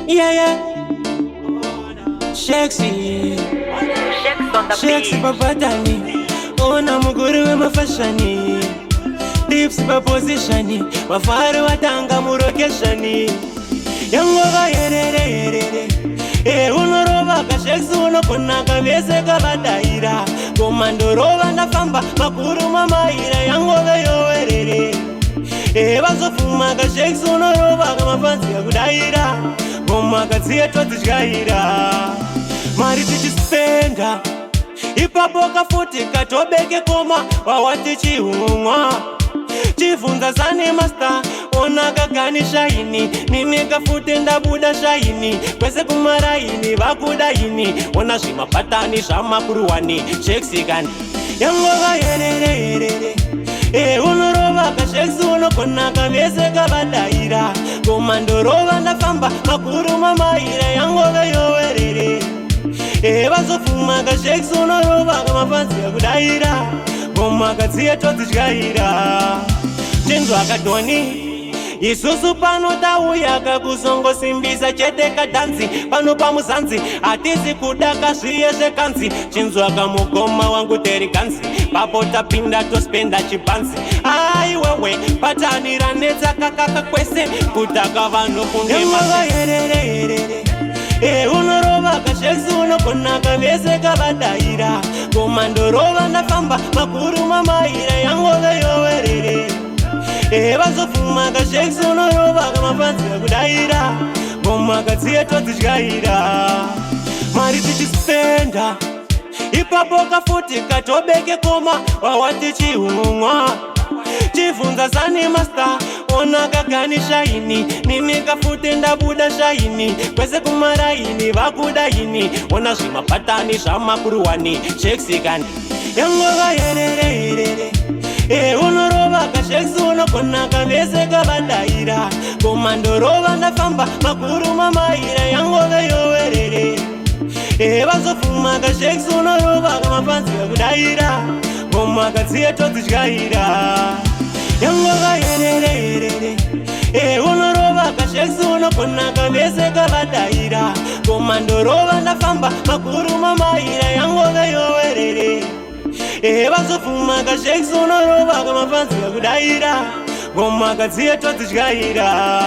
Yeah, yeah. Sexy. Sexy papatani. Ona muguru we mafashani. Lips pa positioni. Mafaru watanga murokeshani. Yangova yerere. Unoroba ka sexy unokona kamese kabadaira. Komandoroba ndafamba makuru mamaira yangova yowerere. Bazofuma ka sexy unoroba kama fancy ya kudaira. Goma kaziye totishgaira. Mari tichispenda ipapo kafuti katobeke koma wawati chiumwa. Chifunza sane master ona kakani shaini. Nini kafute ndabuda shaini. Kwese kumaraini vakudaini. Ona shima patani shama kuruwani. Sheksikani yangova yerere. Unoroba ka sexy unokona kamese kabadaira. Komandoroba ndafamba makuru mamaira yangove yowerere. Bazofuma ka sexy unoroba kama fancy ya kudaira. Goma kaziye totishgaira. Chenzo akadoni isusu pano tauya kakuzongo simbisa chete kadansi. Pano pamuzanzi atizi kudaka zviye zvekanzi. Chinzo akamugoma wangu teri kanzi. Papo tapinda tospenda chipansi. Ai wewe patanira netsa kakaka kwese. Kutaka vanhu kunge yerere. Unoroba ka sexy unokona kamese kabadaira. Komandoroba ndafamba makuru mamaira yangove yowerere. Bazofuma ka sexy unoroba kama fancy ya kudaira. Goma kaziye totishgaira. Mari tichispenda ipapo kafuti katobeke koma wawati chiumwa. Chifunza sane master ona kakani shaini. Nini kafute ndabuda shaini. Kwese kumaraini vakudaini. Ona shima patani shama kuruwani. Sheksikani yangova yerere. Unoroba ka sexy unokona kamese kabadaira. Komandoroba ndafamba makuru mamaira yangove yowerere. Bazofuma ka sexy unoroba kama fancy ya kudaira. Goma kaziye totishgaira. Yangova yerere. Unoroba ka sexy unokona kamese kabadaira. Komandoroba ndafamba makuru mamaira yangove yowerere. Bazofuma ka sexy unoroba kama fancy ya kudaira. Goma kaziye totishgaira.